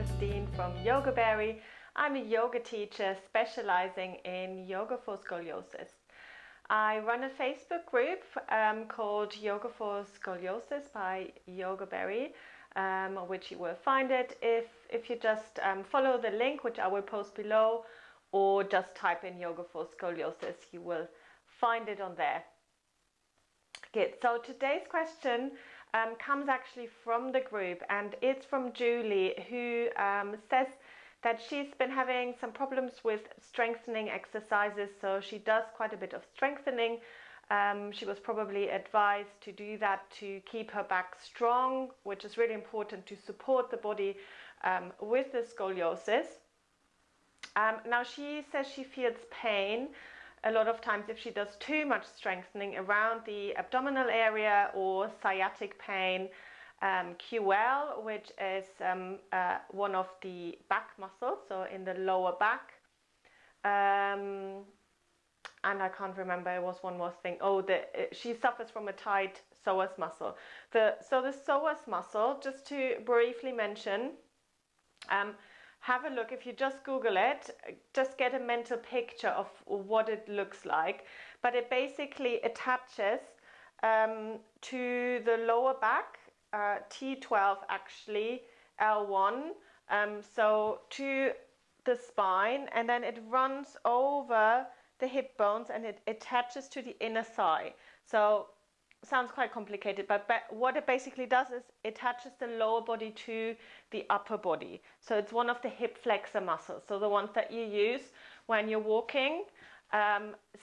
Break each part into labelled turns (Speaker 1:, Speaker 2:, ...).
Speaker 1: Christine from Yogaberry. I'm a yoga teacher specializing in yoga for scoliosis. I run a Facebook group called Yoga for Scoliosis by Yogaberry, which you will find it if you just follow the link, which I will post below, or just type in Yoga for Scoliosis. You will find it on there. Good. So today's question comes actually from the group, and it's from Julie, who says that she's been having some problems with strengthening exercises. So she does quite a bit of strengthening. She was probably advised to do that to keep her back strong, which is really important to support the body with the scoliosis. Now she says she feels pain a lot of times if she does too much strengthening around the abdominal area, or sciatic pain, QL, which is one of the back muscles, so in the lower back. And I can't remember, it was one more thing. Oh, she suffers from a tight psoas muscle. So the psoas muscle, just to briefly mention, have a look. If you just Google it, just get a mental picture of what it looks like. But it basically attaches to the lower back, T12 actually, L1, so to the spine, and then it runs over the hip bones and it attaches to the inner thigh. So sounds quite complicated, but what it basically does is it attaches the lower body to the upper body. So it's one of the hip flexor muscles, so the ones that you use when you're walking,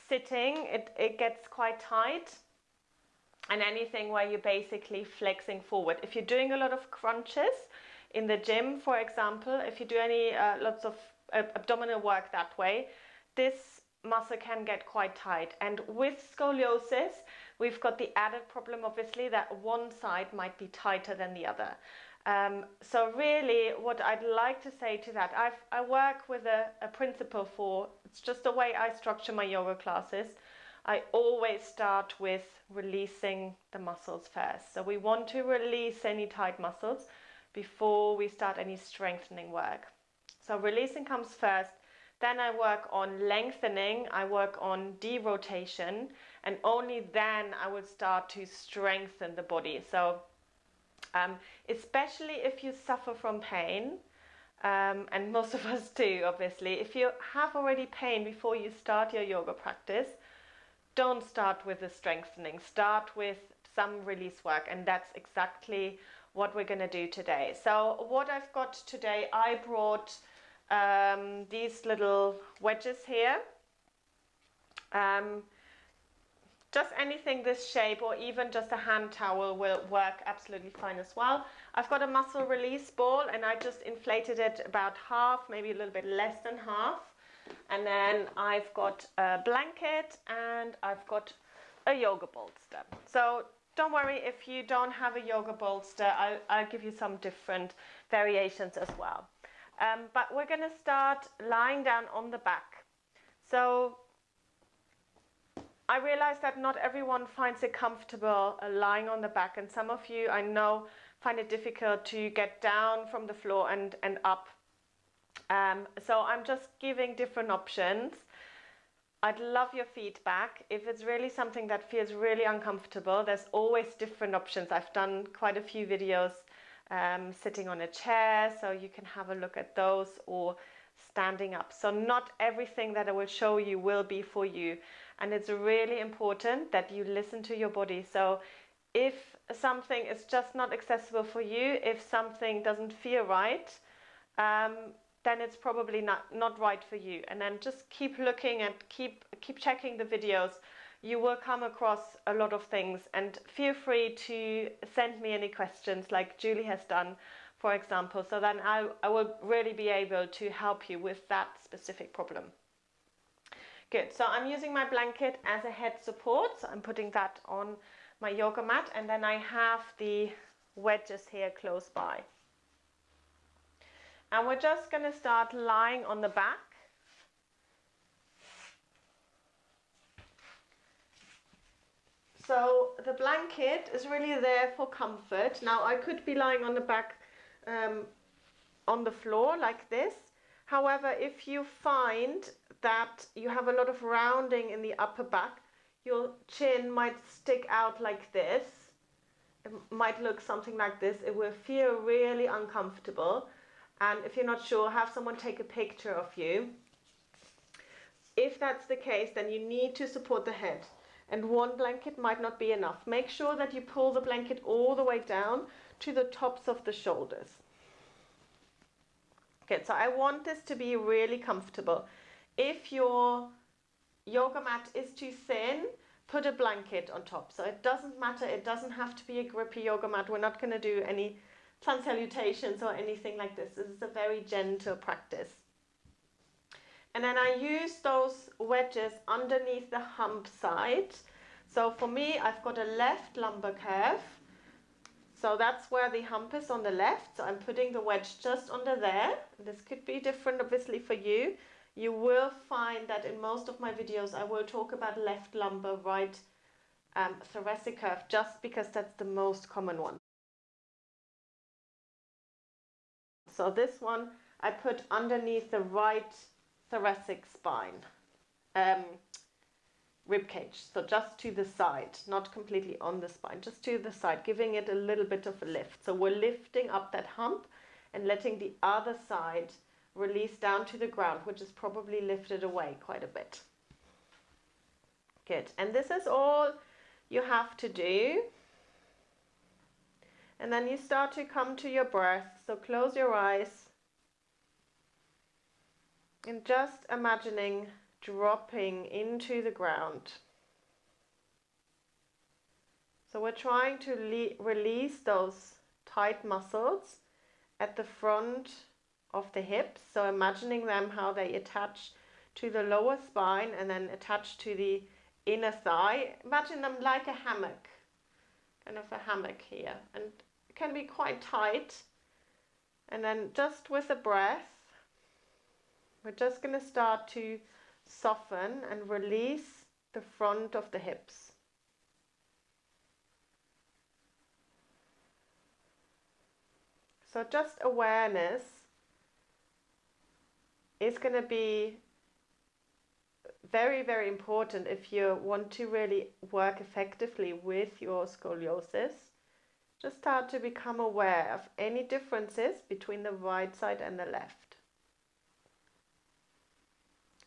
Speaker 1: sitting, it gets quite tight, and anything where you're basically flexing forward. If you're doing a lot of crunches in the gym, for example, if you do any lots of abdominal work that way, this muscle can get quite tight. And with scoliosis, we've got the added problem, obviously, that one side might be tighter than the other. So really, what I'd like to say to that, I work with a principle for, it's just the way I structure my yoga classes. I always start with releasing the muscles first. So we want to release any tight muscles before we start any strengthening work. So releasing comes first. Then I work on lengthening, I work on derotation, and only then I will start to strengthen the body. So especially if you suffer from pain, and most of us do, obviously, if you have already pain before you start your yoga practice, don't start with the strengthening, start with some release work, and that's exactly what we're going to do today. So what I've got today, I brought these little wedges here, just anything this shape, or even just a hand towel will work absolutely fine as well. I've got a muscle release ball, and I just inflated it about half, maybe a little bit less than half, and then I've got a blanket and I've got a yoga bolster. So don't worry if you don't have a yoga bolster, I'll give you some different variations as well. But we're going to start lying down on the back. So I realize that not everyone finds it comfortable lying on the back, and some of you, I know, find it difficult to get down from the floor and up. So I'm just giving different options. I'd love your feedback. If it's really something that feels really uncomfortable, there's always different options. I've done quite a few videos sitting on a chair, so you can have a look at those, or standing up. So not everything that I will show you will be for you, and it's really important that you listen to your body. So if something is just not accessible for you, if something doesn't feel right, then it's probably not right for you. And then just keep looking and keep checking the videos. You will come across a lot of things, and feel free to send me any questions like Julie has done, for example, so then I will really be able to help you with that specific problem. Good, so I'm using my blanket as a head support, so I'm putting that on my yoga mat, and then I have the wedges here close by. And we're just going to start lying on the back. So the blanket is really there for comfort. Now I could be lying on the back on the floor like this. However, if you find that you have a lot of rounding in the upper back, your chin might stick out like this. It might look something like this. It will feel really uncomfortable. And if you're not sure, have someone take a picture of you. If that's the case, then you need to support the head. And one blanket might not be enough. Make sure that you pull the blanket all the way down to the tops of the shoulders. Okay, so I want this to be really comfortable. If your yoga mat is too thin, put a blanket on top. So it doesn't matter, it doesn't have to be a grippy yoga mat. We're not going to do any sun salutations or anything like this. This is a very gentle practice. And then I use those wedges underneath the hump side. So for me, I've got a left lumbar curve. So that's where the hump is on the left. So I'm putting the wedge just under there. This could be different, obviously, for you. You will find that in most of my videos, I will talk about left lumbar, right thoracic curve, just because that's the most common one. So this one I put underneath the right thoracic spine, rib cage. So just to the side, not completely on the spine, just to the side, giving it a little bit of a lift. So we're lifting up that hump and letting the other side release down to the ground, which is probably lifted away quite a bit. Good. And this is all you have to do. And then you start to come to your breath. So close your eyes and just imagining dropping into the ground. So we're trying to release those tight muscles at the front of the hips. So imagining them, how they attach to the lower spine and then attach to the inner thigh. Imagine them like a hammock, kind of a hammock here. And it can be quite tight. And then just with a breath, we're just going to start to soften and release the front of the hips. So just awareness is going to be very, very important if you want to really work effectively with your scoliosis. Just start to become aware of any differences between the right side and the left.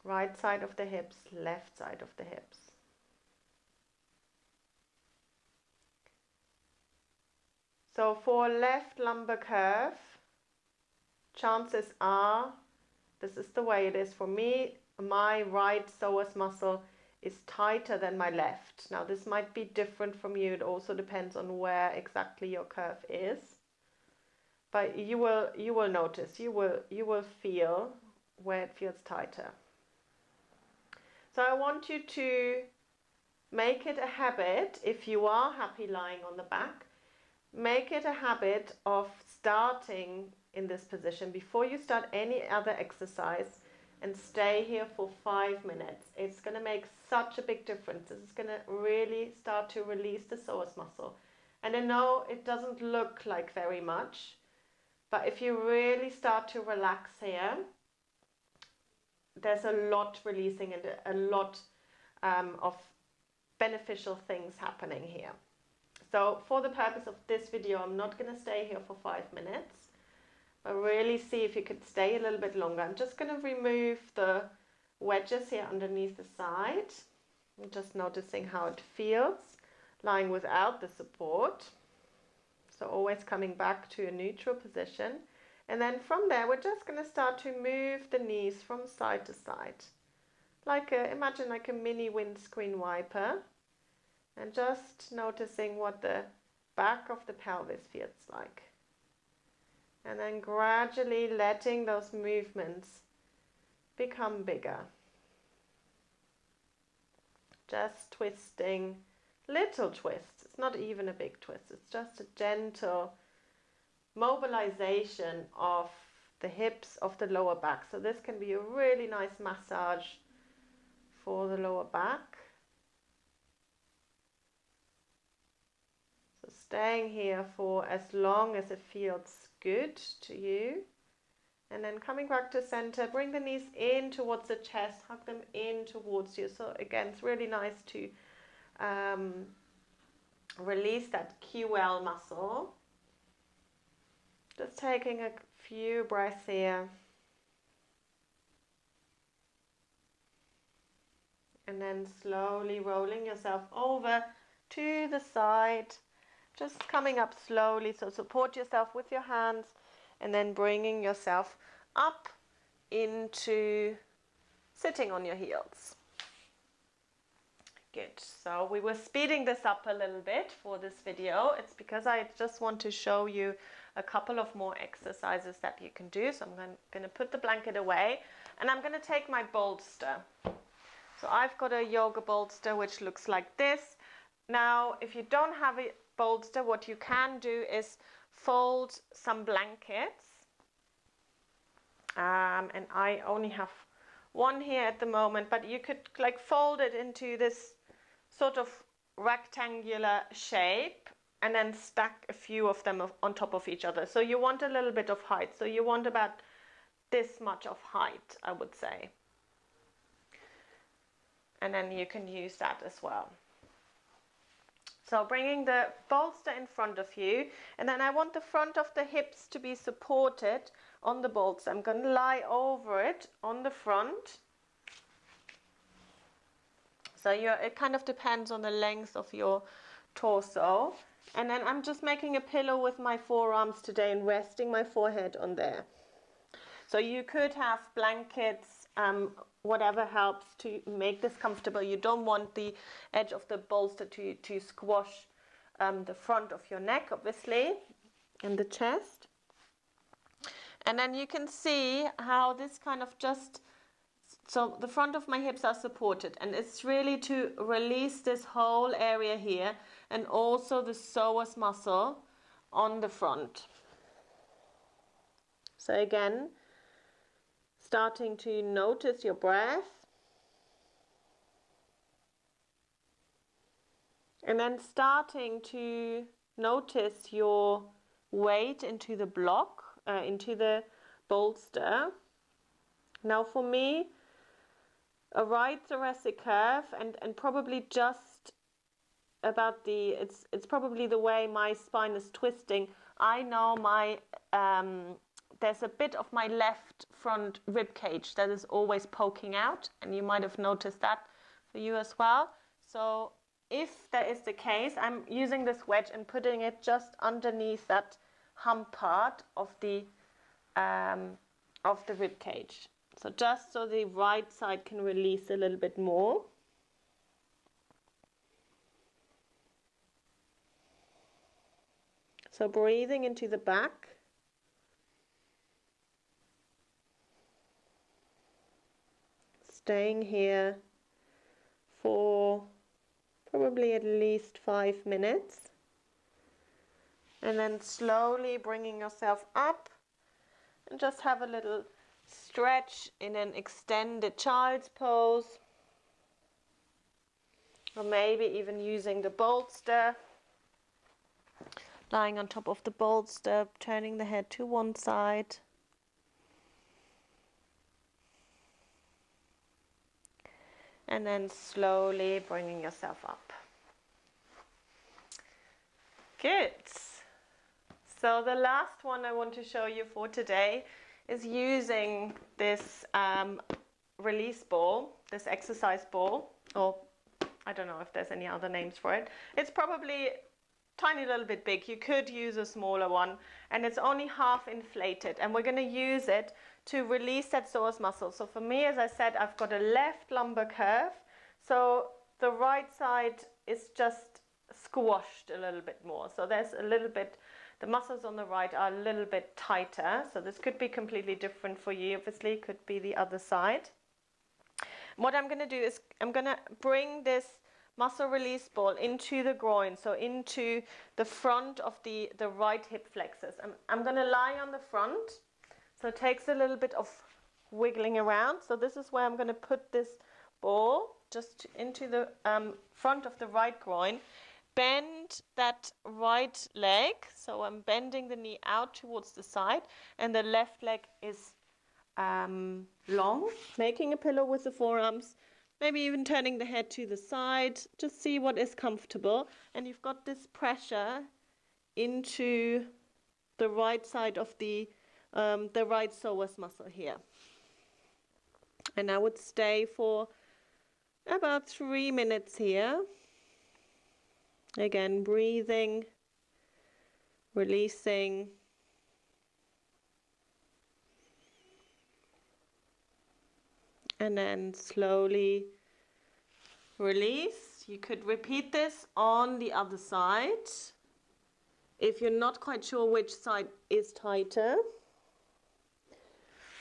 Speaker 1: Right side of the hips, left side of the hips. So for left lumbar curve, chances are, this is the way it is for me, my right psoas muscle is tighter than my left. Now this might be different from you. It also depends on where exactly your curve is. But you will notice, you will feel where it feels tighter. So I want you to make it a habit, if you are happy lying on the back, make it a habit of starting in this position before you start any other exercise, and stay here for 5 minutes. It's going to make such a big difference. This is going to really start to release the psoas muscle. And I know it doesn't look like very much, but if you really start to relax here, there's a lot releasing and a lot of beneficial things happening here. So for the purpose of this video, I'm not going to stay here for 5 minutes. But really see if you could stay a little bit longer. I'm just going to remove the wedges here underneath the side. I'm just noticing how it feels lying without the support. So always coming back to a neutral position. And then from there, we're just going to start to move the knees from side to side. Imagine like a mini windscreen wiper. And just noticing what the back of the pelvis feels like. And then gradually letting those movements become bigger. Just twisting, little twists. It's not even a big twist. It's just a gentle mobilization of the hips of the lower back. So this can be a really nice massage for the lower back. So staying here for as long as it feels good to you. And then coming back to center, bring the knees in towards the chest, hug them in towards you. So again, it's really nice to release that QL muscle. Just taking a few breaths here. And then slowly rolling yourself over to the side. Just coming up slowly, so support yourself with your hands and then bringing yourself up into sitting on your heels. Good. So we were speeding this up a little bit for this video. It's because I just want to show you a couple of more exercises that you can do. So I'm going to put the blanket away and I'm going to take my bolster. So I've got a yoga bolster which looks like this. Now, if you don't have a bolster, what you can do is fold some blankets. And I only have one here at the moment, but you could like fold it into this sort of rectangular shape and then stack a few of them on top of each other. So you want a little bit of height. So you want about this much of height, I would say. And then you can use that as well. So bringing the bolster in front of you, and then I want the front of the hips to be supported on the bolster. I'm going to lie over it on the front. So it kind of depends on the length of your torso. And then I'm just making a pillow with my forearms today and resting my forehead on there. So you could have blankets, whatever helps to make this comfortable. You don't want the edge of the bolster to squash the front of your neck, obviously, and the chest. And then you can see how this kind of just, so the front of my hips are supported, and it's really to release this whole area here and also the psoas muscle on the front. So again, starting to notice your breath. And then starting to notice your weight into the block, into the bolster. Now for me, a right thoracic curve and probably just about it's probably the way my spine is twisting. I know my there's a bit of my left front rib cage that is always poking out, and you might have noticed that for you as well. So if that is the case, I'm using this wedge and putting it just underneath that hump part of the rib cage. So just so the right side can release a little bit more. So breathing into the back. Staying here for probably at least 5 minutes. And then slowly bringing yourself up and just have a little stretch in an extended child's pose. Or maybe even using the bolster. Lying on top of the bolster, turning the head to one side. And then slowly bringing yourself up. Good. So the last one I want to show you for today is using this release ball, this exercise ball, or I don't know if there's any other names for it. It's probably tiny little bit big. You could use a smaller one, and it's only half inflated, and we're going to use it to release that psoas muscle. So for me, as I said, I've got a left lumbar curve, so the right side is just squashed a little bit more. So there's a little bit, the muscles on the right are a little bit tighter. So this could be completely different for you. Obviously, it could be the other side. What I'm going to do is I'm going to bring this muscle release ball into the groin, so into the front of the right hip flexors. I'm going to lie on the front, so it takes a little bit of wiggling around. So this is where I'm going to put this ball just into the front of the right groin. Bend that right leg, so I'm bending the knee out towards the side, and the left leg is long, making a pillow with the forearms, maybe even turning the head to the side, just see what is comfortable. And you've got this pressure into the right side of the right psoas muscle here. And I would stay for about 3 minutes here. Again, breathing, releasing. And then slowly release. You could repeat this on the other side if you're not quite sure which side is tighter.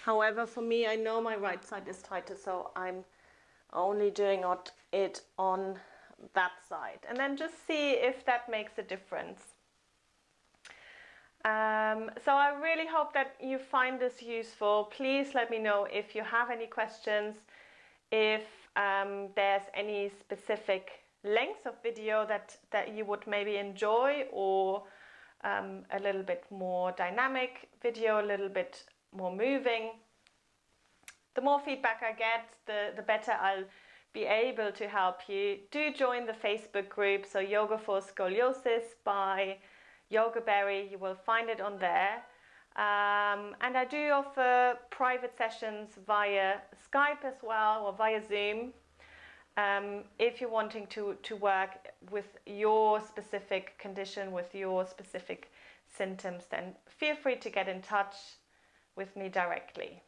Speaker 1: However, for me, I know my right side is tighter, so I'm only doing it on that side. And then just see if that makes a difference. So I really hope that you find this useful. Please let me know if you have any questions, if there's any specific lengths of video that you would maybe enjoy, or a little bit more dynamic video, a little bit more moving. The more feedback I get, the better I'll be able to help you. Do join the Facebook group, so Yoga for Scoliosis by Yoga Berry. You will find it on there. And I do offer private sessions via Skype as well, or via Zoom. If you're wanting to work with your specific condition, with your specific symptoms, then feel free to get in touch with me directly.